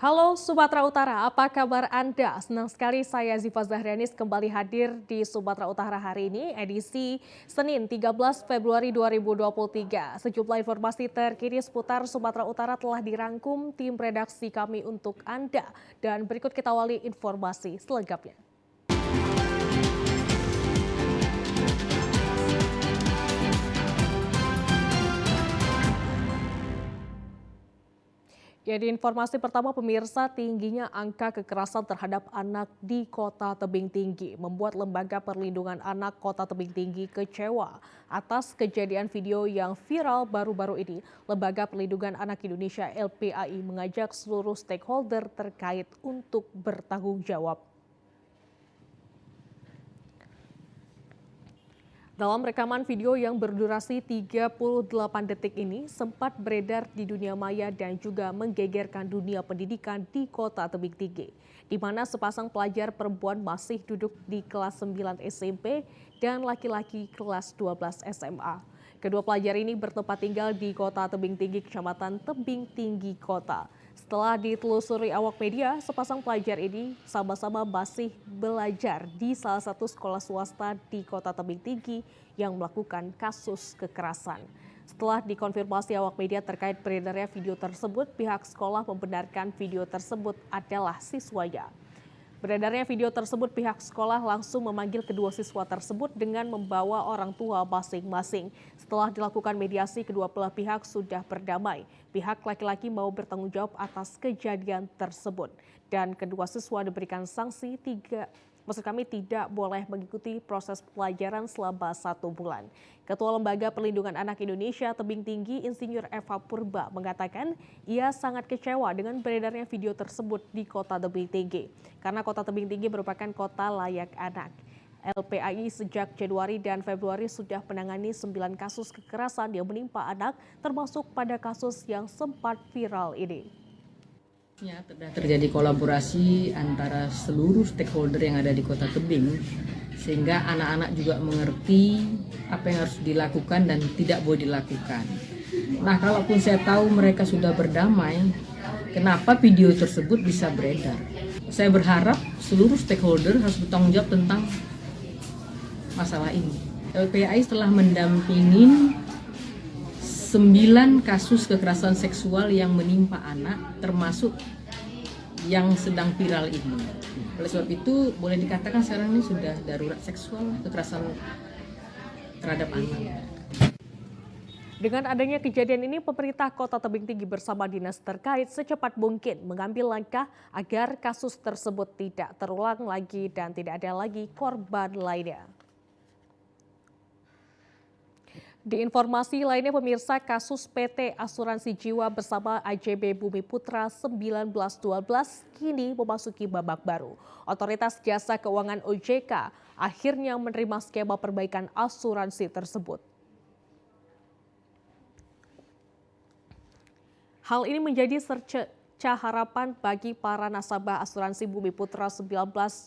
Halo Sumatera Utara, apa kabar Anda? Senang sekali saya Ziva Zahranis kembali hadir di Sumatera Utara hari ini, edisi Senin 13 Februari 2023. Sejumlah informasi terkini seputar Sumatera Utara telah dirangkum tim redaksi kami untuk Anda. Dan berikut kita awali informasi selengkapnya. Jadi informasi pertama pemirsa, tingginya angka kekerasan terhadap anak di Kota Tebing Tinggi membuat Lembaga Perlindungan Anak Kota Tebing Tinggi kecewa atas kejadian video yang viral baru-baru ini. Lembaga Perlindungan Anak Indonesia LPAI mengajak seluruh stakeholder terkait untuk bertanggung jawab. Dalam rekaman video yang berdurasi 38 detik ini sempat beredar di dunia maya dan juga menggegerkan dunia pendidikan di Kota Tebing Tinggi, di mana sepasang pelajar perempuan masih duduk di kelas 9 SMP dan laki-laki kelas 12 SMA. Kedua pelajar ini bertempat tinggal di Kota Tebing Tinggi, Kecamatan Tebing Tinggi Kota. Setelah ditelusuri awak media, sepasang pelajar ini sama-sama masih belajar di salah satu sekolah swasta di Kota Tebing Tinggi yang melakukan kasus kekerasan. Setelah dikonfirmasi awak media terkait beredarnya video tersebut, pihak sekolah membenarkan video tersebut adalah siswanya. Beredarnya video tersebut, pihak sekolah langsung memanggil kedua siswa tersebut dengan membawa orang tua masing-masing. Setelah dilakukan mediasi, kedua belah pihak sudah berdamai. Pihak laki-laki mau bertanggung jawab atas kejadian tersebut. Dan kedua siswa diberikan sanksi tidak boleh mengikuti proses pelajaran selama 1 bulan. Ketua Lembaga Perlindungan Anak Indonesia Tebing Tinggi, Insinyur Eva Purba, mengatakan ia sangat kecewa dengan beredarnya video tersebut di Kota Tebing Tinggi. Karena Kota Tebing Tinggi merupakan kota layak anak. LPAI sejak Januari dan Februari sudah menangani 9 kasus kekerasan yang menimpa anak, termasuk pada kasus yang sempat viral ini. Sudah terjadi kolaborasi antara seluruh stakeholder yang ada di Kota Tebing, sehingga anak-anak juga mengerti apa yang harus dilakukan dan tidak boleh dilakukan. Nah, kalaupun saya tahu mereka sudah berdamai, kenapa video tersebut bisa beredar? Saya berharap seluruh stakeholder harus bertanggung jawab tentang masalah ini. LPAI telah mendampingi 9 kasus kekerasan seksual yang menimpa anak, termasuk yang sedang viral ini. Oleh sebab itu, boleh dikatakan sekarang ini sudah darurat seksual kekerasan terhadap anak. Dengan adanya kejadian ini, pemerintah Kota Tebing Tinggi bersama dinas terkait secepat mungkin mengambil langkah agar kasus tersebut tidak terulang lagi dan tidak ada lagi korban lainnya. Di informasi lainnya pemirsa, kasus PT Asuransi Jiwa bersama AJB Bumi Putra 1912 kini memasuki babak baru. Otoritas Jasa Keuangan OJK akhirnya menerima skema perbaikan asuransi tersebut. Hal ini menjadi cerca harapan bagi para nasabah asuransi Bumi Putra 1992.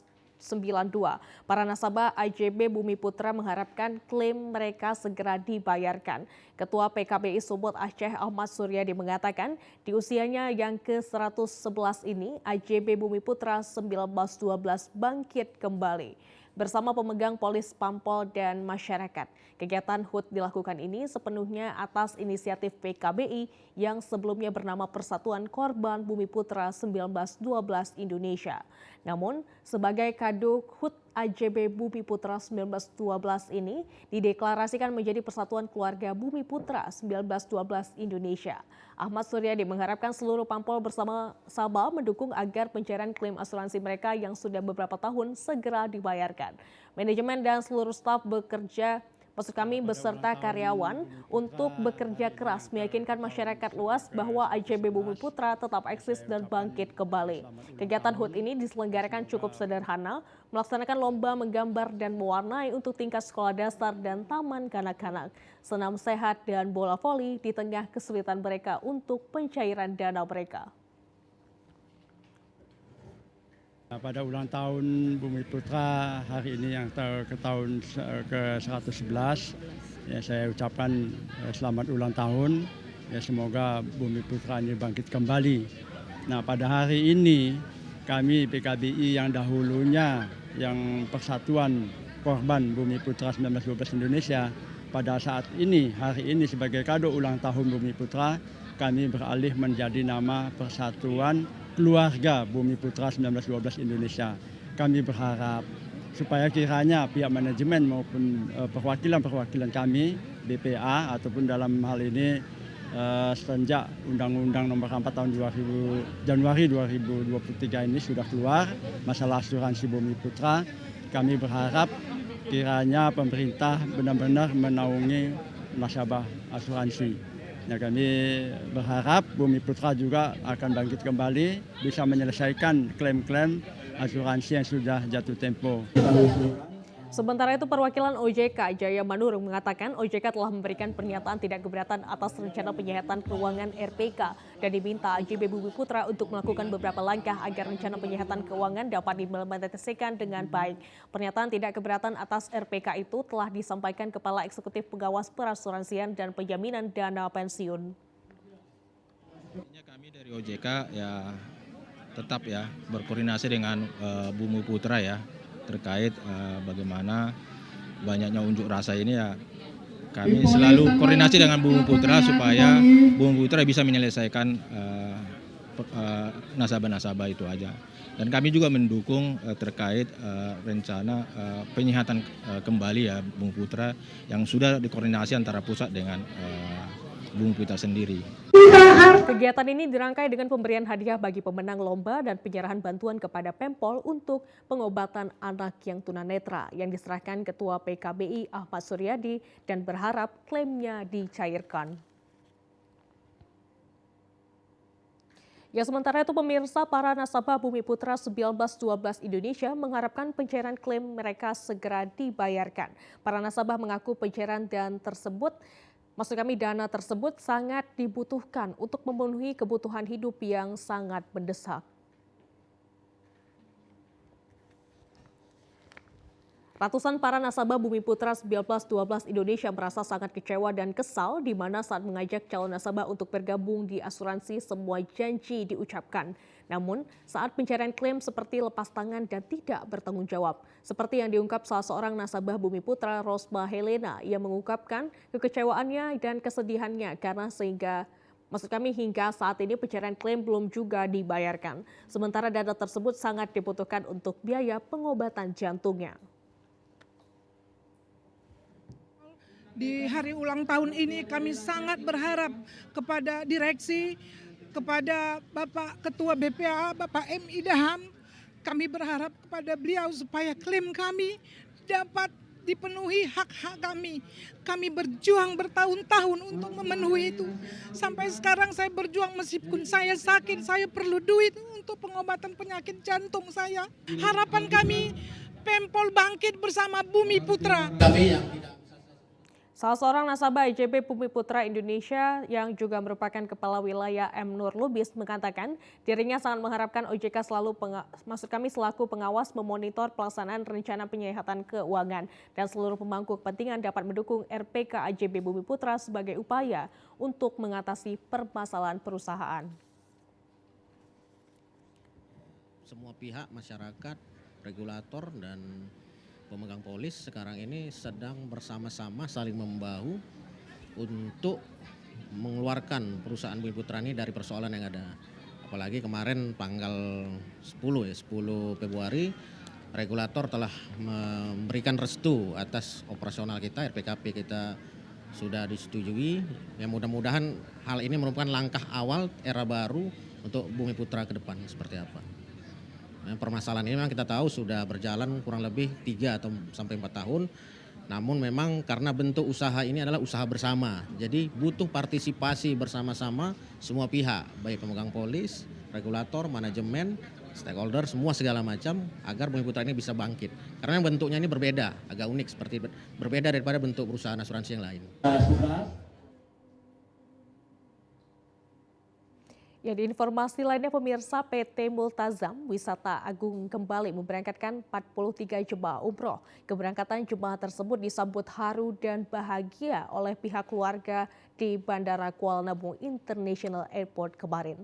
Para nasabah AJB Bumi Putra mengharapkan klaim mereka segera dibayarkan. Ketua PKBI Sumut Aceh Ahmad Suryadi mengatakan di usianya yang ke-111 ini AJB Bumi Putra 1912 bangkit kembali. Bersama pemegang polis Pampol dan masyarakat, kegiatan HUT dilakukan ini sepenuhnya atas inisiatif PKBI yang sebelumnya bernama Persatuan Korban Bumi Putra 1912 Indonesia. Namun, sebagai kado HUT AJB Bumi Putra 1912 ini dideklarasikan menjadi Persatuan Keluarga Bumi Putra 1912 Indonesia. Ahmad Suryadi mengharapkan seluruh Pampol bersama-sama mendukung agar pencairan klaim asuransi mereka yang sudah beberapa tahun segera dibayarkan. Manajemen dan seluruh staf beserta karyawan untuk bekerja keras meyakinkan masyarakat luas bahwa AJB Bumi Putra tetap eksis dan bangkit kembali. Kegiatan HUT ini diselenggarakan cukup sederhana, melaksanakan lomba menggambar dan mewarnai untuk tingkat sekolah dasar dan taman kanak-kanak, senam sehat dan bola voli di tengah kesulitan mereka untuk pencairan dana mereka. Pada ulang tahun Bumi Putra hari ini yang ke tahun ke-111, ya saya ucapkan selamat ulang tahun. Ya semoga Bumi Putra ini bangkit kembali Nah, pada hari ini kami PKBI yang dahulunya yang Persatuan Korban Bumi Putra 1912 Indonesia, pada saat ini, hari ini sebagai kado ulang tahun Bumi Putra, kami beralih menjadi nama Persatuan Keluarga Bumi Putra 1912 Indonesia. Kami berharap supaya kiranya pihak manajemen maupun perwakilan-perwakilan kami, BPA ataupun dalam hal ini sejak Undang-Undang Nomor 4 Tahun Januari 2023 ini sudah keluar masalah asuransi Bumi Putra. Kami berharap kiranya pemerintah benar-benar menaungi nasabah asuransi. Ya, kami berharap Bumi Putra juga akan bangkit kembali, bisa menyelesaikan klaim-klaim asuransi yang sudah jatuh tempo. Sementara itu perwakilan OJK Jaya Manurung mengatakan OJK telah memberikan pernyataan tidak keberatan atas rencana penyihatan keuangan RPK dan diminta AJB Bumi Putra untuk melakukan beberapa langkah agar rencana penyihatan keuangan dapat diimplementasikan dengan baik. Pernyataan tidak keberatan atas RPK itu telah disampaikan Kepala Eksekutif Pengawas Perasuransian dan Penjaminan Dana Pensiun. Kami dari OJK ya tetap ya berkoordinasi dengan Bumi Putra ya, terkait bagaimana banyaknya unjuk rasa ini ya, kami selalu koordinasi dengan Bumi Putra supaya Bumi Putra bisa menyelesaikan nasabah-nasabah itu aja. Dan kami juga mendukung terkait rencana penyihatan kembali ya Bumi Putra yang sudah dikoordinasi antara pusat dengan Bumi Putra sendiri. Kegiatan ini dirangkai dengan pemberian hadiah bagi pemenang lomba dan penyerahan bantuan kepada Pempol untuk pengobatan anak yang tunanetra yang diserahkan Ketua PKBI Ahmad Suryadi dan berharap klaimnya dicairkan. Ya, sementara itu pemirsa, para nasabah Bumi Putra 1912 Indonesia mengharapkan pencairan klaim mereka segera dibayarkan. Para nasabah mengaku pencairan dana tersebut sangat dibutuhkan untuk memenuhi kebutuhan hidup yang sangat mendesak. Ratusan para nasabah Bumi Putra 1912 Indonesia merasa sangat kecewa dan kesal di mana saat mengajak calon nasabah untuk bergabung di asuransi semua janji diucapkan. Namun saat pencairan klaim seperti lepas tangan dan tidak bertanggung jawab. Seperti yang diungkap salah seorang nasabah Bumi Putra, Rosma Helena, yang mengungkapkan kekecewaannya dan kesedihannya karena hingga saat ini pencairan klaim belum juga dibayarkan. Sementara dana tersebut sangat dibutuhkan untuk biaya pengobatan jantungnya. Di hari ulang tahun ini kami sangat berharap kepada direksi, kepada Bapak Ketua BPA, Bapak M. Idham. Kami berharap kepada beliau supaya klaim kami dapat dipenuhi hak-hak kami. Kami berjuang bertahun-tahun untuk memenuhi itu. Sampai sekarang saya berjuang meskipun saya sakit, saya perlu duit untuk pengobatan penyakit jantung saya. Harapan kami, Pempol bangkit bersama Bumi Putra. Salah seorang nasabah AJB Bumi Putra Indonesia yang juga merupakan Kepala Wilayah M. Nur Lubis mengatakan dirinya sangat mengharapkan OJK selaku pengawas memonitor pelaksanaan rencana penyihatan keuangan dan seluruh pemangku kepentingan dapat mendukung RPK AJB Bumi Putra sebagai upaya untuk mengatasi permasalahan perusahaan. Semua pihak, masyarakat, regulator dan pemegang polis sekarang ini sedang bersama-sama saling membahu untuk mengeluarkan perusahaan Bumi Putra ini dari persoalan yang ada. Apalagi kemarin tanggal 10 Februari regulator telah memberikan restu atas operasional kita, RPKP kita sudah disetujui. Ya, mudah-mudahan hal ini merupakan langkah awal era baru untuk Bumi Putra ke depan seperti apa. Nah, permasalahan ini memang kita tahu sudah berjalan kurang lebih 3 atau sampai 4 tahun. Namun memang karena bentuk usaha ini adalah usaha bersama. Jadi butuh partisipasi bersama-sama semua pihak, baik pemegang polis, regulator, manajemen, stakeholder, semua segala macam agar Bumi Putra ini bisa bangkit. Karena bentuknya ini berbeda, agak unik seperti berbeda daripada bentuk perusahaan asuransi yang lain. Ya, di informasi lainnya pemirsa, PT Multazam Wisata Agung kembali memberangkatkan 43 jemaah umroh. Keberangkatan jemaah tersebut disambut haru dan bahagia oleh pihak keluarga di Bandara Kuala Namu International Airport kemarin.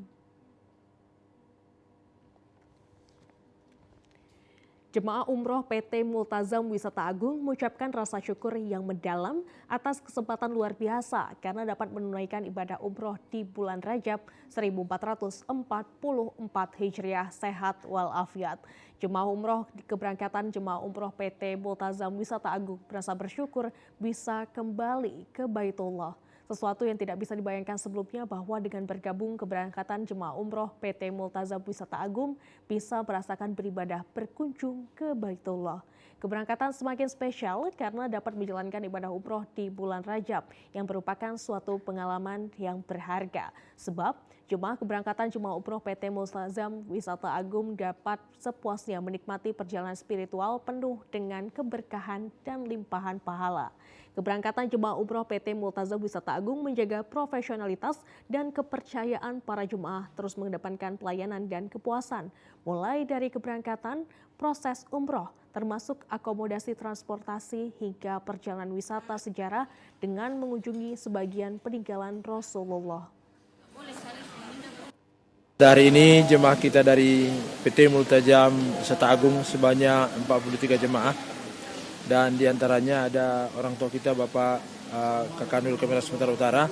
Jemaah umroh PT Multazam Wisata Agung mengucapkan rasa syukur yang mendalam atas kesempatan luar biasa karena dapat menunaikan ibadah umroh di bulan Rajab 1444 Hijriah sehat walafiat. Jemaah umroh di keberangkatan jemaah umroh PT Multazam Wisata Agung merasa bersyukur bisa kembali ke Baitullah. Sesuatu yang tidak bisa dibayangkan sebelumnya bahwa dengan bergabung keberangkatan jemaah umroh PT Multazam Wisata Agung bisa merasakan beribadah berkunjung ke Baitullah. Keberangkatan semakin spesial karena dapat menjalankan ibadah umroh di bulan Rajab yang merupakan suatu pengalaman yang berharga. Sebab jemaah keberangkatan jemaah umroh PT Multazam Wisata Agung dapat sepuasnya menikmati perjalanan spiritual penuh dengan keberkahan dan limpahan pahala. Keberangkatan jemaah umroh PT Multazam Wisata Agung menjaga profesionalitas dan kepercayaan para jemaah terus mengedepankan pelayanan dan kepuasan. Mulai dari keberangkatan, proses umroh, termasuk akomodasi transportasi hingga perjalanan wisata sejarah dengan mengunjungi sebagian peninggalan Rasulullah. Hari ini jemaah kita dari PT Multazam Wisata Agung sebanyak 43 jemaah. Dan diantaranya ada orang tua kita Bapak Kakanwil Kementerian Sumatera Utara.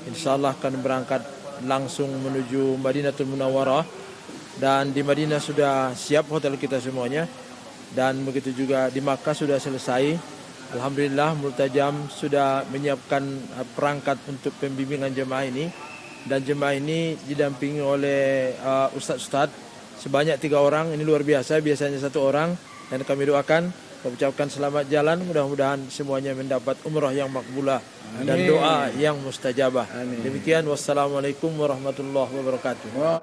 Insya Allah akan berangkat langsung menuju Madinatul Munawwarah. Dan di Madinah sudah siap hotel kita semuanya. Dan begitu juga di Makkah sudah selesai. Alhamdulillah Multazam sudah menyiapkan perangkat untuk pembimbingan jemaah ini. Dan jemaah ini didampingi oleh ustadz-ustadz sebanyak 3 orang. Ini luar biasa, biasanya 1 orang. Dan kami doakan, ucapkan selamat jalan, mudah-mudahan semuanya mendapat umrah yang makbulah dan doa yang mustajabah. Demikian, wassalamualaikum warahmatullahi wabarakatuh.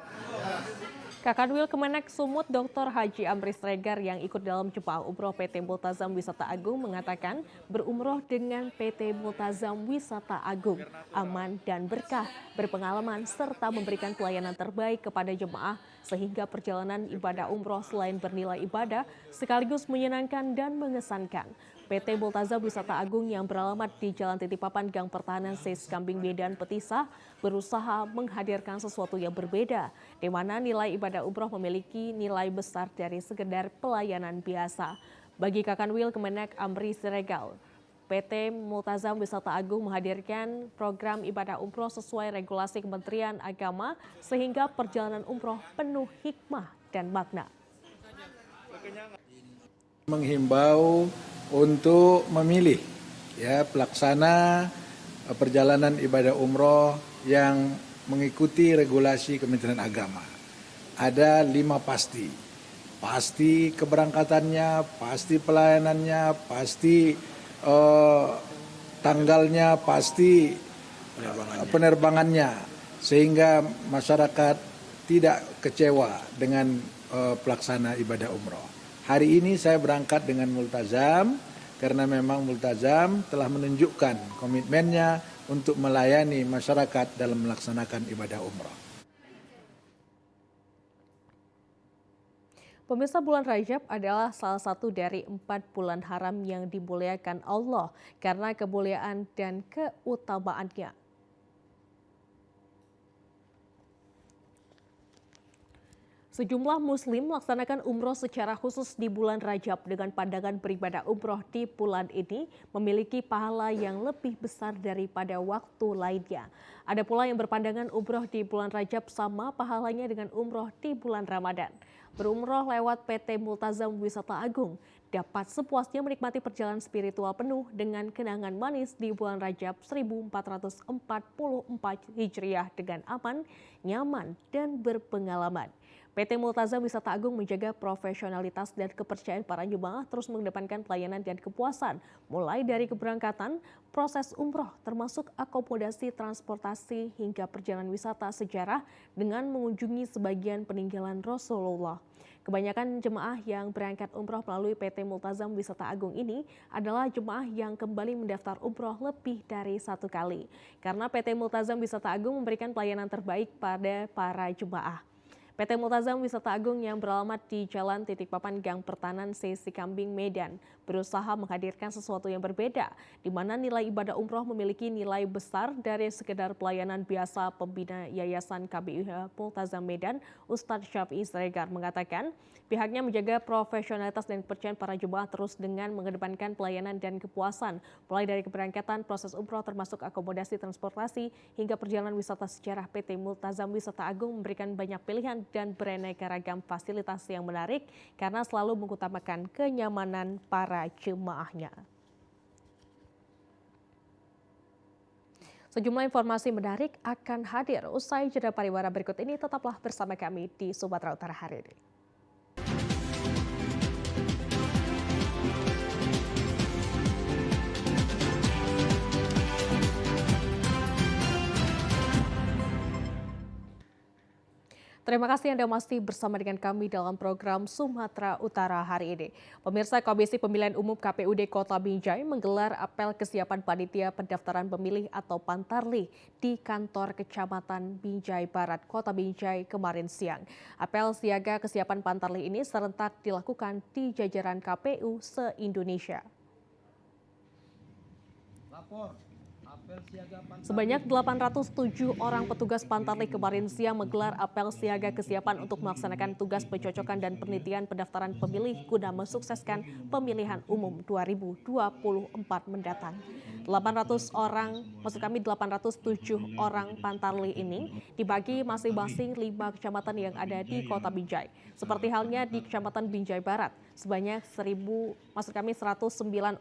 Kakanwil Kemenak Sumut Dr. Haji Amri Sregar yang ikut dalam jemaah umroh PT Multazam Wisata Agung mengatakan berumroh dengan PT Multazam Wisata Agung aman dan berkah, berpengalaman serta memberikan pelayanan terbaik kepada jemaah sehingga perjalanan ibadah umroh selain bernilai ibadah sekaligus menyenangkan dan mengesankan. PT Multazam Wisata Agung yang beralamat di Jalan Titipapan Gang Pertahanan Sis Kambing Medan Petisah berusaha menghadirkan sesuatu yang berbeda, di mana nilai ibadah umroh memiliki nilai besar dari sekedar pelayanan biasa. Bagi Kakanwil Kemenak Amri Siregar, PT Multazam Wisata Agung menghadirkan program ibadah umroh sesuai regulasi Kementerian Agama sehingga perjalanan umroh penuh hikmah dan makna. Menghimbau untuk memilih pelaksana perjalanan ibadah umroh yang mengikuti regulasi Kementerian Agama. Ada 5 pasti. Pasti keberangkatannya, pasti pelayanannya, pasti tanggalnya, pasti penerbangannya. Sehingga masyarakat tidak kecewa dengan pelaksana ibadah umroh. Hari ini saya berangkat dengan Multazam karena memang Multazam telah menunjukkan komitmennya untuk melayani masyarakat dalam melaksanakan ibadah umroh. Pemirsa, bulan Rajab adalah salah satu dari 4 bulan haram yang dimuliakan Allah karena kemuliaan dan keutamaannya. Sejumlah muslim melaksanakan umroh secara khusus di bulan Rajab dengan pandangan beribadah umroh di bulan ini memiliki pahala yang lebih besar daripada waktu lainnya. Ada pula yang berpandangan umroh di bulan Rajab sama pahalanya dengan umroh di bulan Ramadan. Berumroh lewat PT Multazam Wisata Agung dapat sepuasnya menikmati perjalanan spiritual penuh dengan kenangan manis di bulan Rajab 1444 Hijriah dengan aman, nyaman, dan berpengalaman. PT Multazam Wisata Agung menjaga profesionalitas dan kepercayaan para jemaah terus mengedepankan pelayanan dan kepuasan, mulai dari keberangkatan, proses umroh, termasuk akomodasi transportasi hingga perjalanan wisata sejarah dengan mengunjungi sebagian peninggalan Rasulullah. Kebanyakan jemaah yang berangkat umroh melalui PT Multazam Wisata Agung ini adalah jemaah yang kembali mendaftar umroh lebih dari 1 kali. Karena PT Multazam Wisata Agung memberikan pelayanan terbaik pada para jemaah. PT Multazam Wisata Agung yang beralamat di Jalan Titipapan Gang Pertahanan Sis Kambing Medan berusaha menghadirkan sesuatu yang berbeda, di mana nilai ibadah umroh memiliki nilai besar dari sekedar pelayanan biasa. Pembina Yayasan KBIH Multazam Medan, Ustadz Syafi'i Siregar mengatakan, pihaknya menjaga profesionalitas dan kepercayaan para jemaah terus dengan mengedepankan pelayanan dan kepuasan, mulai dari keberangkatan, proses umroh termasuk akomodasi transportasi, hingga perjalanan wisata sejarah. PT Multazam Wisata Agung memberikan banyak pilihan dan beraneka ragam fasilitas yang menarik karena selalu mengutamakan kenyamanan para jemaahnya. Sejumlah informasi menarik akan hadir usai jeda pariwara berikut ini. Tetaplah bersama kami di Sumatera Utara hari ini. Terima kasih Anda masih bersama dengan kami dalam program Sumatera Utara hari ini. Pemirsa, Komisi Pemilihan Umum KPUD Kota Binjai menggelar apel kesiapan panitia pendaftaran pemilih atau Pantarlih di kantor Kecamatan Binjai Barat, Kota Binjai kemarin siang. Apel siaga kesiapan Pantarlih ini serentak dilakukan di jajaran KPU se-Indonesia. Sebanyak 807 orang petugas Pantarlih kemarin siang menggelar apel siaga kesiapan untuk melaksanakan tugas pencocokan dan penelitian pendaftaran pemilih guna mensukseskan pemilihan umum 2024 mendatang. 807 orang Pantarlih ini dibagi masing-masing 5 kecamatan yang ada di Kota Binjai. Seperti halnya di Kecamatan Binjai Barat, sebanyak 109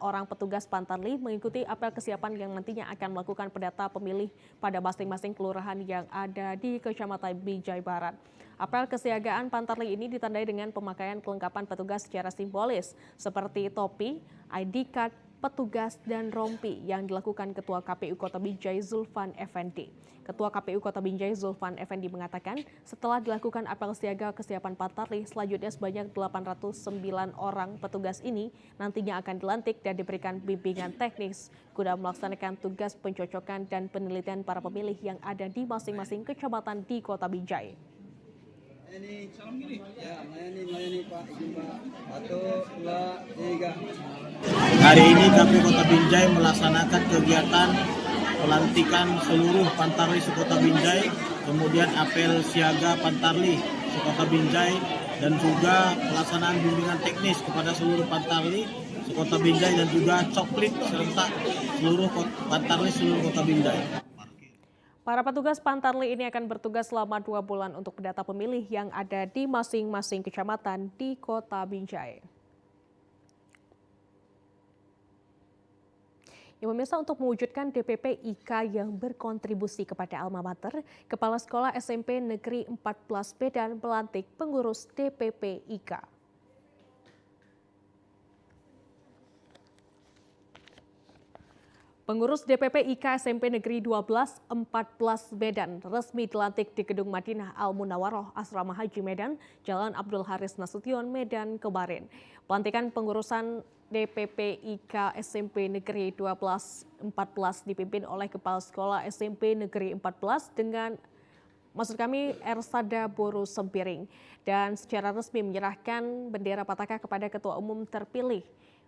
orang petugas Pantarlih mengikuti apel kesiapan yang nantinya akan melakukan pendata pemilih pada masing-masing kelurahan yang ada di Kecamatan Binjai Barat. Apel kesiagaan Pantarlih ini ditandai dengan pemakaian kelengkapan petugas secara simbolis seperti topi, ID card, petugas, dan rompi yang dilakukan Ketua KPU Kota Binjai Zulfan Effendi. Ketua KPU Kota Binjai Zulfan Effendi mengatakan setelah dilakukan apel siaga kesiapan Pantarlih, selanjutnya sebanyak 809 orang petugas ini nantinya akan dilantik dan diberikan bimbingan teknis guna melaksanakan tugas pencocokan dan penelitian para pemilih yang ada di masing-masing kecamatan di Kota Binjai. Melayani Pak, izin Pak. 1, 2, 3. Hari ini KPU Kota Binjai melaksanakan kegiatan pelantikan seluruh Pantarlih sekota Binjai, kemudian apel siaga Pantarlih sekota Binjai, dan juga pelaksanaan bimbingan teknis kepada seluruh Pantarlih sekota Binjai dan juga coklit serentak seluruh Pantarlih seluruh Kota Binjai. Para petugas Pantarlih ini akan bertugas selama 2 bulan untuk mendata pemilih yang ada di masing-masing kecamatan di Kota Binjai. Ya, pemirsa, untuk mewujudkan DPP IK yang berkontribusi kepada alma mater, Kepala Sekolah SMP Negeri 14 Medan melantik pengurus DPP IK. Pengurus DPP IK SMP Negeri 12 14 Medan resmi dilantik di Gedung Madinah Al-Munawaroh Asrama Haji Medan, Jalan Abdul Haris Nasution, Medan kemarin. Pelantikan pengurusan DPP IK SMP Negeri 12 14 dipimpin oleh Kepala Sekolah SMP Negeri 14 dengan Ersada Boru Sempiring, dan secara resmi menyerahkan bendera Pataka kepada Ketua Umum terpilih.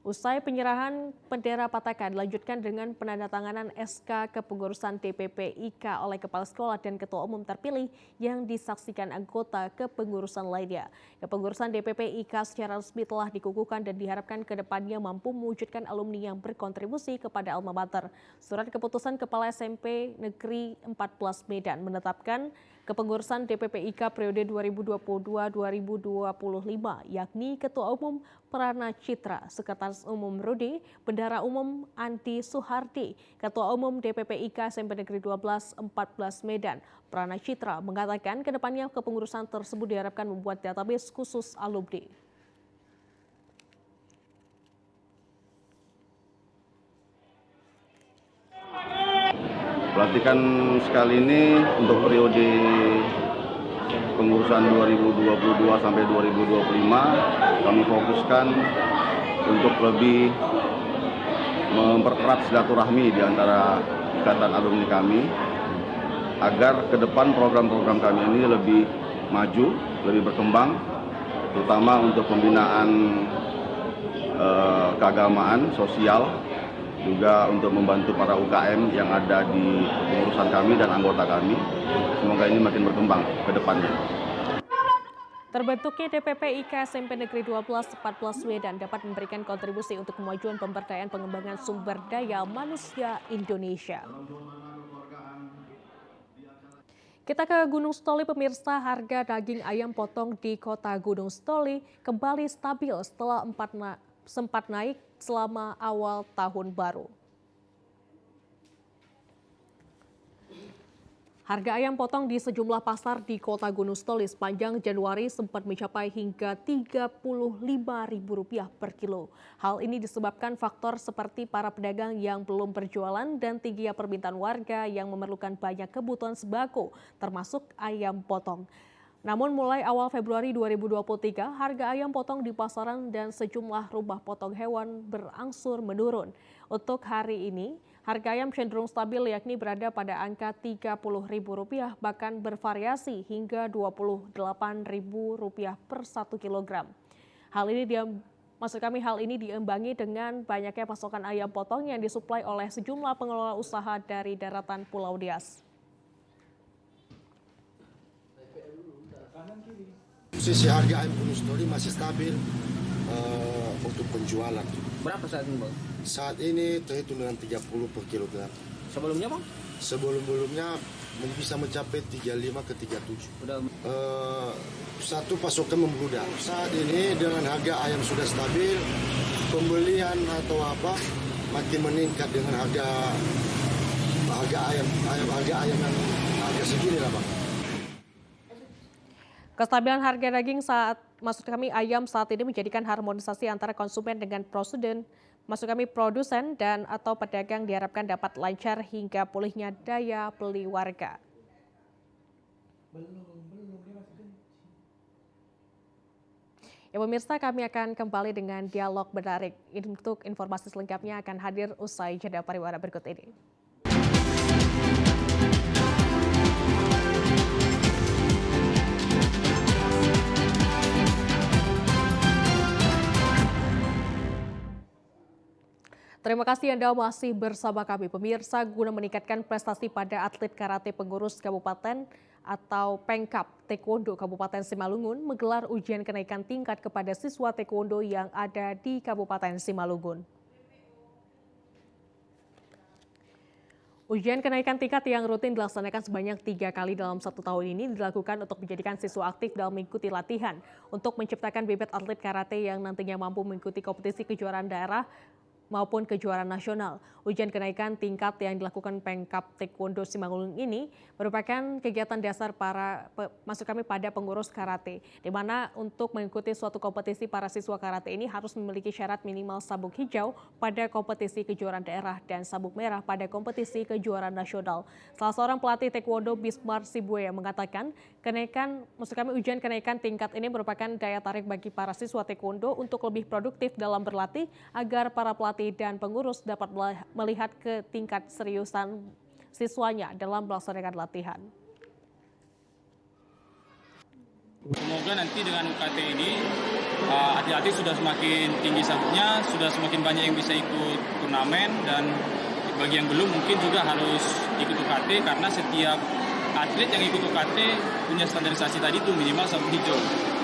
Usai penyerahan bendera Pataka dilanjutkan dengan penandatanganan SK kepengurusan DPP IK oleh Kepala Sekolah dan Ketua Umum terpilih yang disaksikan anggota kepengurusan lainnya. Kepengurusan DPP IK secara resmi telah dikukuhkan dan diharapkan ke depannya mampu mewujudkan alumni yang berkontribusi kepada alma mater. Surat keputusan Kepala SMP Negeri 14 Medan menetapkan kepengurusan DPP IK periode 2022-2025, yakni Ketua Umum Prana Citra, Sekretaris Umum Rudi, Bendahara Umum Andi Suhardi, Ketua Umum DPP IK SMP Negeri 12 14 Medan. Prana Citra mengatakan kedepannya kepengurusan tersebut diharapkan membuat database khusus alumni. Pelantikan sekali ini untuk periode pengurusan 2022 sampai 2025 kami fokuskan untuk lebih memperkerat silaturahmi di antara ikatan alumni kami agar ke depan program-program kami ini lebih maju, lebih berkembang, terutama untuk pembinaan keagamaan, sosial, juga untuk membantu para UKM yang ada di pengurusan kami dan anggota kami. Semoga ini makin berkembang ke depannya. Terbentuknya DPP IK SMP Negeri 12-14 Medan dapat memberikan kontribusi untuk kemajuan pemberdayaan pengembangan sumber daya manusia Indonesia. Kita ke Gunung Sitoli, pemirsa. Harga daging ayam potong di kota Gunung Sitoli kembali stabil setelah sempat naik selama awal tahun baru. Harga ayam potong di sejumlah pasar di kota Gunung Sitoli sepanjang Januari sempat mencapai hingga Rp35.000 per kilo. Hal ini disebabkan faktor seperti para pedagang yang belum berjualan dan tingginya permintaan warga yang memerlukan banyak kebutuhan sembako, termasuk ayam potong. Namun mulai awal Februari 2023, harga ayam potong di pasaran dan sejumlah rumah potong hewan berangsur menurun. Untuk hari ini, harga ayam cenderung stabil, yakni berada pada angka Rp30.000, bahkan bervariasi hingga Rp28.000 per 1 kilogram. Hal ini diimbangi dengan banyaknya pasokan ayam potong yang disuplai oleh sejumlah pengelola usaha dari daratan Pulau Dias. Posisi harga ayam Gunung Sitoli masih stabil untuk penjualan. Berapa saat ini, Bang? Saat ini terhitung dengan 30 per kilogram. Sebelumnya, Bang? Sebelum-belumnya bisa mencapai 35 ke 37. Satu pasokan membludak. Saat ini dengan harga ayam sudah stabil, pembelian atau apa makin meningkat dengan harga ayam yang harga segini lah, Bang. Kestabilan harga daging ayam saat ini menjadikan harmonisasi antara konsumen dengan produsen dan atau pedagang diharapkan dapat lancar hingga pulihnya daya beli warga. Ya pemirsa, kami akan kembali dengan dialog menarik. Untuk informasi selengkapnya akan hadir usai jeda pariwara berikut ini. Terima kasih Anda masih bersama kami. Pemirsa, guna meningkatkan prestasi pada atlet karate pengurus kabupaten atau Pengkap Taekwondo Kabupaten Simalungun menggelar ujian kenaikan tingkat kepada siswa taekwondo yang ada di Kabupaten Simalungun. Ujian kenaikan tingkat yang rutin dilaksanakan sebanyak 3 kali dalam 1 tahun ini dilakukan untuk menjadikan siswa aktif dalam mengikuti latihan untuk menciptakan bibit atlet karate yang nantinya mampu mengikuti kompetisi kejuaraan daerah maupun kejuaraan nasional. Ujian kenaikan tingkat yang dilakukan Pengkap Taekwondo Simalungun ini merupakan kegiatan dasar pada pengurus karate, di mana untuk mengikuti suatu kompetisi para siswa karate ini harus memiliki syarat minimal sabuk hijau pada kompetisi kejuaraan daerah dan sabuk merah pada kompetisi kejuaraan nasional. Salah seorang pelatih Taekwondo, Bismar Sibuya, mengatakan ujian kenaikan tingkat ini merupakan daya tarik bagi para siswa Taekwondo untuk lebih produktif dalam berlatih agar para pelatih dan pengurus dapat melihat ke tingkat seriusan siswanya dalam melaksanakan latihan. Semoga nanti dengan UKT ini atlet-atlet sudah semakin tinggi sabuknya, sudah semakin banyak yang bisa ikut turnamen, dan bagi yang belum mungkin juga harus ikut UKT karena setiap atlet yang ikut UKT punya standarisasi tadi itu minimal sabuk hijau.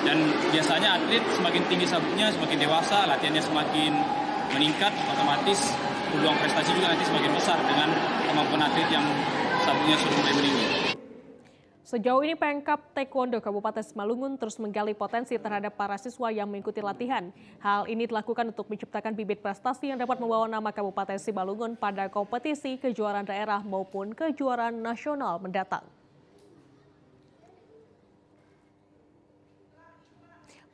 Dan biasanya atlet semakin tinggi sabuknya, semakin dewasa, latihannya semakin meningkat, otomatis peluang prestasi juga nanti semakin besar dengan kemampuan atlet yang sabuknya sudah mulai meninggi. Sejauh ini Pengkap Taekwondo Kabupaten Simalungun terus menggali potensi terhadap para siswa yang mengikuti latihan. Hal ini dilakukan untuk menciptakan bibit prestasi yang dapat membawa nama Kabupaten Simalungun pada kompetisi kejuaraan daerah maupun kejuaraan nasional mendatang.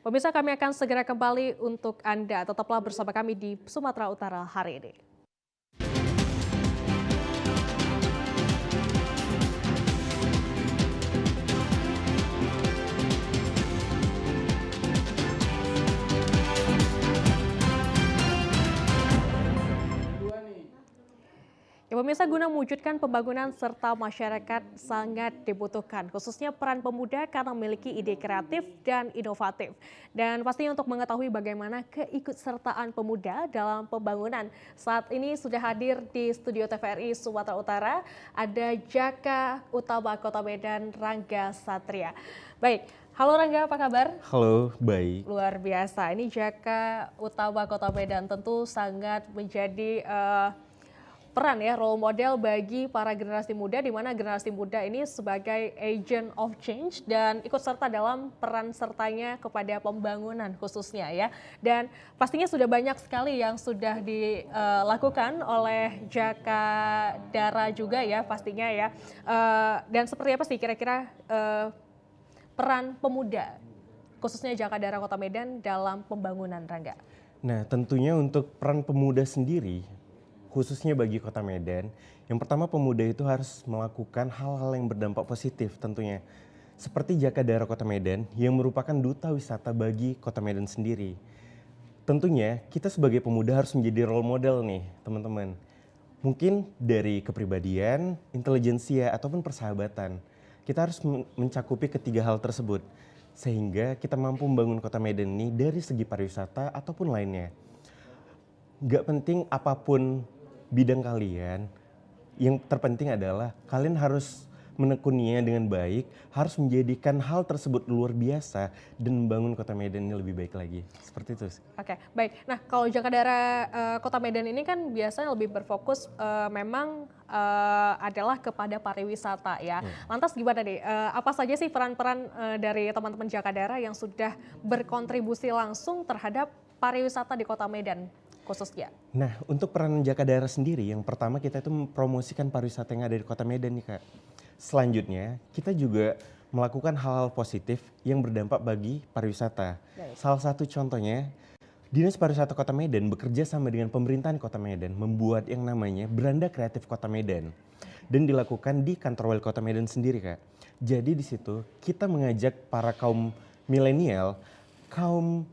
Pemirsa, kami akan segera kembali untuk Anda. Tetaplah bersama kami di Sumatera Utara hari ini. Ya pemirsa, guna mewujudkan pembangunan serta masyarakat sangat dibutuhkan, khususnya peran pemuda karena memiliki ide kreatif dan inovatif. Dan pastinya untuk mengetahui bagaimana keikutsertaan pemuda dalam pembangunan, saat ini sudah hadir di studio TVRI Sumatera Utara, ada Jaka Utama Kota Medan, Rangga Satria. Baik, halo Rangga, apa kabar? Halo, baik. Luar biasa, ini Jaka Utama Kota Medan tentu sangat menjadi peran ya, role model bagi para generasi muda, di mana generasi muda ini sebagai agent of change dan ikut serta dalam peran sertanya kepada pembangunan khususnya ya. Dan pastinya sudah banyak sekali yang sudah dilakukan oleh Jaka Dara juga ya pastinya ya. Dan seperti apa sih kira-kira peran pemuda khususnya Jaka Dara Kota Medan dalam pembangunan, Rangga? Nah, tentunya untuk peran pemuda sendiri, khususnya bagi Kota Medan, yang pertama pemuda itu harus melakukan hal-hal yang berdampak positif tentunya. Seperti Jaka Dara Kota Medan yang merupakan duta wisata bagi Kota Medan sendiri. Tentunya kita sebagai pemuda harus menjadi role model nih teman-teman. Mungkin dari kepribadian, intelijensia, ataupun persahabatan. Kita harus mencakupi ketiga hal tersebut. Sehingga kita mampu membangun Kota Medan ini dari segi pariwisata ataupun lainnya. Gak penting apapun bidang kalian, yang terpenting adalah kalian harus menekuninya dengan baik, harus menjadikan hal tersebut luar biasa dan membangun Kota Medan ini lebih baik lagi. Seperti itu. Oke, baik. Nah, kalau Jaka Dara Kota Medan ini kan biasanya lebih berfokus memang adalah kepada pariwisata ya. Lantas gimana nih, apa saja sih peran-peran dari teman-teman Jaka Dara yang sudah berkontribusi langsung terhadap pariwisata di Kota Medan khususnya? Nah, untuk peran Jaka Dara sendiri, yang pertama kita itu mempromosikan pariwisata yang ada di Kota Medan nih Kak. Selanjutnya, kita juga melakukan hal-hal positif yang berdampak bagi pariwisata. Salah satu contohnya, Dinas Pariwisata Kota Medan bekerja sama dengan pemerintahan Kota Medan membuat yang namanya Beranda Kreatif Kota Medan. Dan dilakukan di kantor wali Kota Medan sendiri Kak. Jadi di situ kita mengajak para kaum milenial, kaum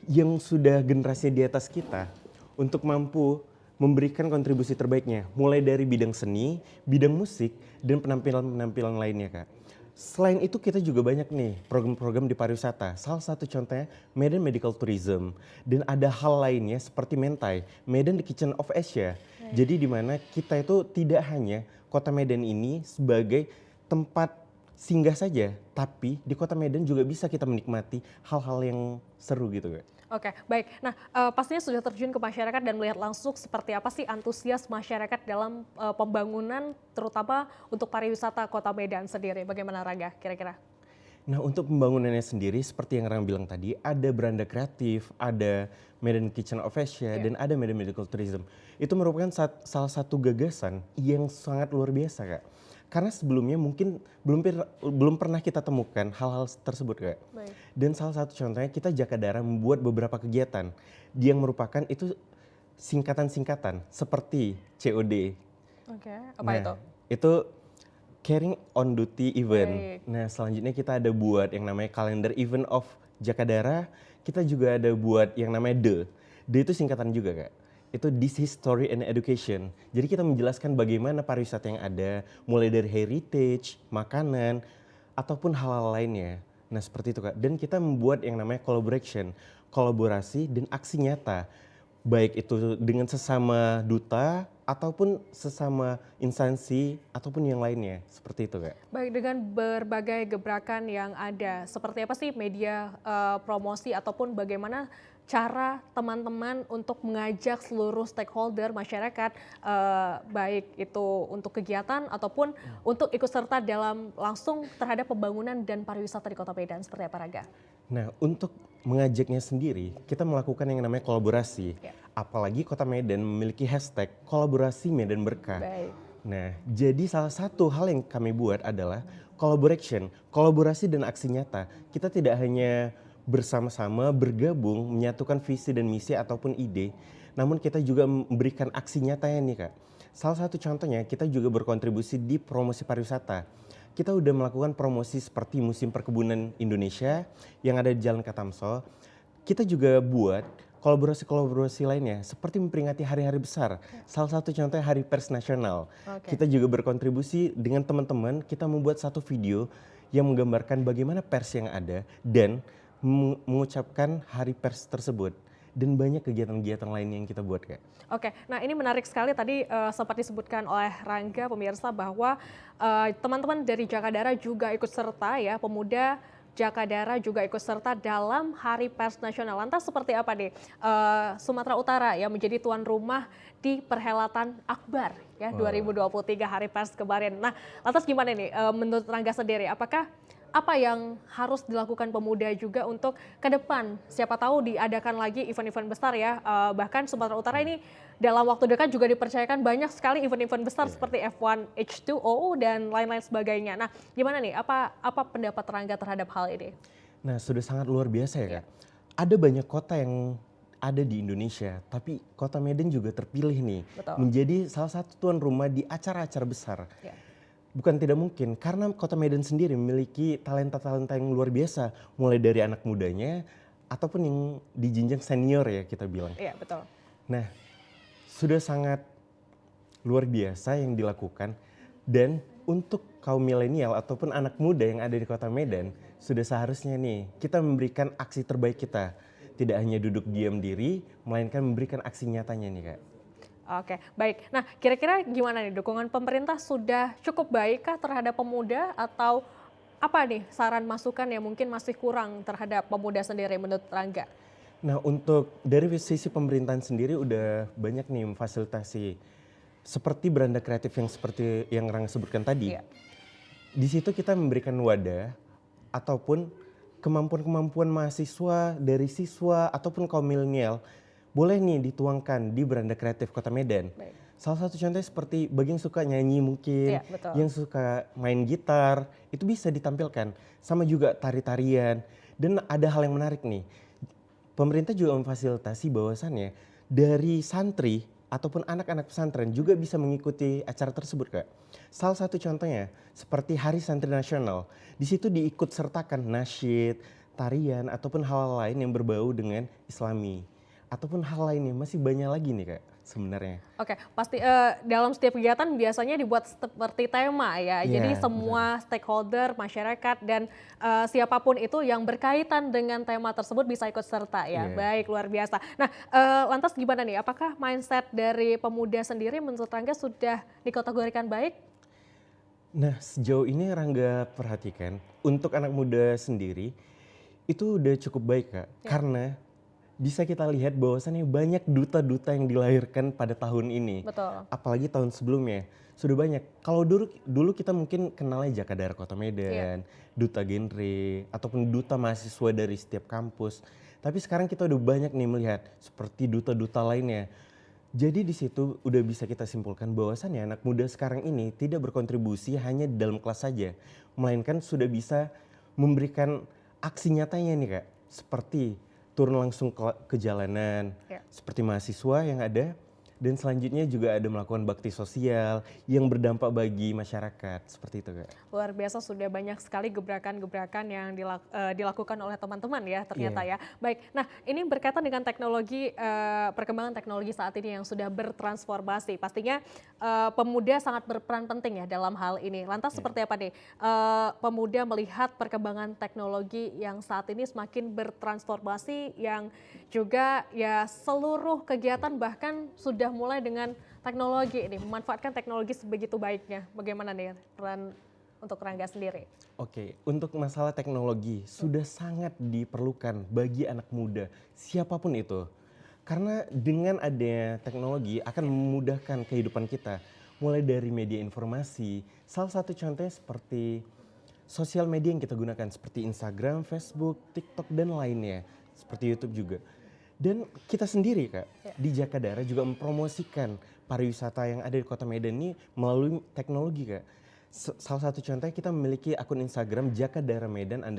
yang sudah generasi di atas kita untuk mampu memberikan kontribusi terbaiknya, mulai dari bidang seni, bidang musik, dan penampilan-penampilan lainnya Kak. Selain itu kita juga banyak nih program-program di pariwisata. Salah satu contohnya Medan Medical Tourism, dan ada hal lainnya seperti Mentai, Medan The Kitchen of Asia. Jadi di mana kita itu tidak hanya Kota Medan ini sebagai tempat singgah saja, tapi di Kota Medan juga bisa kita menikmati hal-hal yang seru gitu Kak. Oke, baik. Nah, pastinya sudah terjun ke masyarakat dan melihat langsung seperti apa sih antusias masyarakat dalam pembangunan terutama untuk pariwisata Kota Medan sendiri. Bagaimana Rangga kira-kira? Nah, untuk pembangunannya sendiri seperti yang Rang bilang tadi, ada Beranda Kreatif, ada Medan Kitchen of Asia, dan ada Medan Medical Tourism. Itu merupakan salah satu gagasan yang sangat luar biasa Kak. Karena sebelumnya mungkin belum pernah kita temukan hal-hal tersebut Kak. Baik. Dan salah satu contohnya kita Jaka Dara membuat beberapa kegiatan yang merupakan itu singkatan-singkatan seperti COD. Oke, apa itu? Itu Caring on Duty Event. Baik. Nah, selanjutnya kita ada buat yang namanya Kalender Event of Jaka Dara. Kita juga ada buat yang namanya D itu singkatan juga Kak. Itu This History and Education. Jadi kita menjelaskan bagaimana pariwisata yang ada, mulai dari heritage, makanan, ataupun hal-hal lainnya. Nah seperti itu Kak. Dan kita membuat yang namanya kolaborasi dan aksi nyata. Baik itu dengan sesama duta, ataupun sesama instansi, ataupun yang lainnya. Seperti itu Kak. Baik, dengan berbagai gebrakan yang ada, seperti apa sih media promosi ataupun bagaimana cara teman-teman untuk mengajak seluruh stakeholder masyarakat, baik itu untuk kegiatan ataupun untuk ikut serta dalam langsung terhadap pembangunan dan pariwisata di Kota Medan, seperti apa Rangga? Nah, untuk mengajaknya sendiri, kita melakukan yang namanya kolaborasi. Apalagi Kota Medan memiliki hashtag kolaborasi Medan Berkah. Baik. Nah, jadi salah satu hal yang kami buat adalah kolaborasi dan aksi nyata. Kita tidak hanya bersama-sama bergabung menyatukan visi dan misi ataupun ide, namun kita juga memberikan aksi nyatanya nih Kak. Salah satu contohnya kita juga berkontribusi di promosi pariwisata. Kita udah melakukan promosi seperti Musim Perkebunan Indonesia yang ada di Jalan Katamso. Kita juga buat kolaborasi lainnya seperti memperingati hari-hari besar. Salah satu contohnya Hari Pers Nasional. Kita juga berkontribusi dengan teman-teman, kita membuat satu video yang menggambarkan bagaimana pers yang ada dan mengucapkan Hari Pers tersebut. Dan banyak kegiatan-kegiatan lain yang kita buat, Kak. Oke, nah ini menarik sekali tadi sempat disebutkan oleh Rangga pemirsa bahwa teman-teman dari Jakadara juga ikut serta ya, pemuda Jakadara juga ikut serta dalam Hari Pers Nasional. Lantas seperti apa nih Sumatera Utara ya menjadi tuan rumah di perhelatan Akbar ya 2023 Hari Pers kemarin. Nah, lantas gimana nih menurut Rangga sendiri? Apakah apa yang harus dilakukan pemuda juga untuk ke depan? Siapa tahu diadakan lagi event-event besar ya. Bahkan Sumatera Utara ini dalam waktu dekat juga dipercayakan banyak sekali event-event besar seperti F1 H2O dan lain-lain sebagainya. Nah, gimana nih? Apa pendapat Rangga terhadap hal ini? Nah, sudah sangat luar biasa ya, Kak. Ada banyak kota yang ada di Indonesia, tapi Kota Medan juga terpilih nih menjadi salah satu tuan rumah di acara-acara besar. Bukan tidak mungkin, karena Kota Medan sendiri memiliki talenta-talenta yang luar biasa, mulai dari anak mudanya ataupun yang di jenjang senior ya kita bilang. Iya, betul. Nah, sudah sangat luar biasa yang dilakukan, dan untuk kaum milenial ataupun anak muda yang ada di Kota Medan, sudah seharusnya nih kita memberikan aksi terbaik kita. Tidak hanya duduk diam diri, melainkan memberikan aksi nyatanya nih, Kak. Oke, baik. Nah, kira-kira gimana nih dukungan pemerintah sudah cukup baik kah terhadap pemuda atau apa nih saran masukan yang mungkin masih kurang terhadap pemuda sendiri menurut Rangga? Nah, untuk dari sisi pemerintahan sendiri udah banyak nih memfasilitasi seperti beranda kreatif yang seperti yang Rangga sebutkan tadi. Di situ kita memberikan wadah ataupun kemampuan-kemampuan mahasiswa dari siswa ataupun kaum milenial boleh nih dituangkan di beranda kreatif Kota Medan. Salah satu contohnya seperti bagi yang suka nyanyi mungkin, yang suka main gitar, itu bisa ditampilkan. Sama juga tari-tarian. Dan ada hal yang menarik nih, pemerintah juga memfasilitasi bahwasannya dari santri ataupun anak-anak pesantren juga bisa mengikuti acara tersebut, Kak. Salah satu contohnya seperti Hari Santri Nasional. Di situ diikut sertakan nasyid, tarian ataupun hal lain yang berbau dengan Islami. Ataupun hal lainnya masih banyak lagi nih, Kak, sebenarnya. Oke, pasti dalam setiap kegiatan biasanya dibuat seperti tema ya. Jadi semua stakeholder, masyarakat dan siapapun itu yang berkaitan dengan tema tersebut bisa ikut serta ya. Baik, luar biasa. Nah, lantas gimana nih? Apakah mindset dari pemuda sendiri menurut Rangga sudah dikategorikan baik? Nah, sejauh ini Rangga perhatikan untuk anak muda sendiri itu udah cukup baik, Kak. Karena bisa kita lihat bahwasannya banyak duta-duta yang dilahirkan pada tahun ini. Betul. Apalagi tahun sebelumnya sudah banyak. Kalau dulu kita mungkin kenalnya Jakadara Kota Medan, duta genre ataupun duta mahasiswa dari setiap kampus. Tapi sekarang kita udah banyak nih melihat seperti duta-duta lainnya. Jadi di situ udah bisa kita simpulkan bahwasannya anak muda sekarang ini tidak berkontribusi hanya di dalam kelas saja, melainkan sudah bisa memberikan aksi nyatanya nih, Kak. Seperti turun langsung ke jalanan, seperti mahasiswa yang ada. Dan selanjutnya juga ada melakukan bakti sosial yang berdampak bagi masyarakat. Seperti itu, Kak. Luar biasa, sudah banyak sekali gebrakan-gebrakan yang dilakukan oleh teman-teman ya ternyata ya. Baik, nah ini berkaitan dengan teknologi, perkembangan teknologi saat ini yang sudah bertransformasi. Pastinya pemuda sangat berperan penting ya dalam hal ini. Lantas seperti apa nih pemuda melihat perkembangan teknologi yang saat ini semakin bertransformasi, yang juga ya seluruh kegiatan bahkan sudah mulai dengan teknologi ini, memanfaatkan teknologi sebegitu baiknya. Bagaimana nih peran untuk Rangga sendiri? Oke, untuk masalah teknologi sudah sangat diperlukan bagi anak muda, siapapun itu. Karena dengan adanya teknologi akan memudahkan kehidupan kita, mulai dari media informasi. Salah satu contohnya seperti sosial media yang kita gunakan, seperti Instagram, Facebook, TikTok, dan lainnya. Seperti YouTube juga. Dan kita sendiri, Kak, di Jakadara juga mempromosikan pariwisata yang ada di Kota Medan ini melalui teknologi, Kak. Salah satu contohnya kita memiliki akun Instagram Jakadara Medan _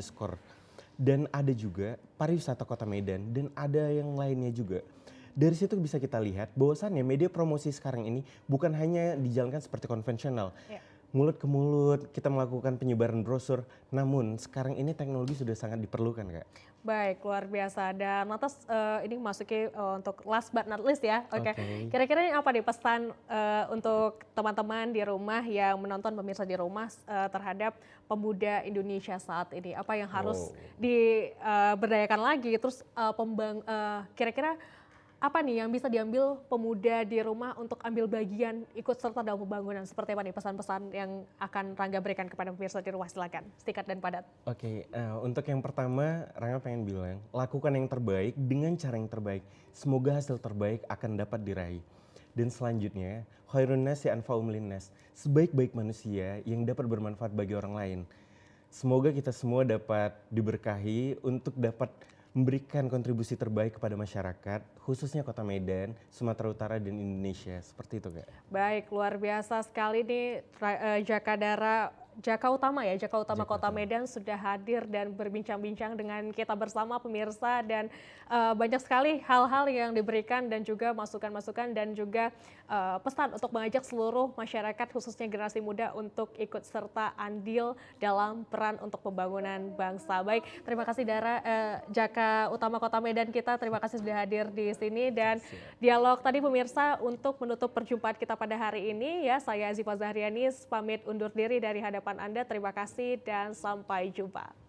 dan ada juga pariwisata Kota Medan dan ada yang lainnya juga. Dari situ bisa kita lihat bahwasannya media promosi sekarang ini bukan hanya dijalankan seperti konvensional. Mulut ke mulut, kita melakukan penyebaran brosur, namun sekarang ini teknologi sudah sangat diperlukan, Kak. Baik, luar biasa. Dan lantas ini masuki untuk last but not least ya. Oke. Kira-kira ini apa nih pesan untuk teman-teman di rumah yang menonton, pemirsa di rumah terhadap pemuda Indonesia saat ini? Apa yang harus diberdayakan lagi? Terus kira-kira apa nih yang bisa diambil pemuda di rumah untuk ambil bagian ikut serta dalam pembangunan? Seperti apa nih pesan-pesan yang akan Rangga berikan kepada pemirsa di rumah? Silakan, singkat dan padat. Oke, untuk yang pertama Rangga pengen bilang, lakukan yang terbaik dengan cara yang terbaik. Semoga hasil terbaik akan dapat diraih. Dan selanjutnya, khairun nasi anfa'um linnas, sebaik-baik manusia yang dapat bermanfaat bagi orang lain. Semoga kita semua dapat diberkahi untuk dapat memberikan kontribusi terbaik kepada masyarakat, khususnya Kota Medan, Sumatera Utara, dan Indonesia. Seperti itu, Kak. Baik, luar biasa sekali nih Jaka Utama Kota Medan sudah hadir dan berbincang-bincang dengan kita bersama pemirsa, dan banyak sekali hal-hal yang diberikan dan juga masukan-masukan dan juga pesan untuk mengajak seluruh masyarakat khususnya generasi muda untuk ikut serta andil dalam peran untuk pembangunan bangsa. Baik, terima kasih Jaka Utama Kota Medan kita, terima kasih sudah hadir di sini, dan dialog tadi pemirsa untuk menutup perjumpaan kita pada hari ini ya, saya Ziva Zahriani pamit undur diri dari hadapan Anda. Terima kasih dan sampai jumpa.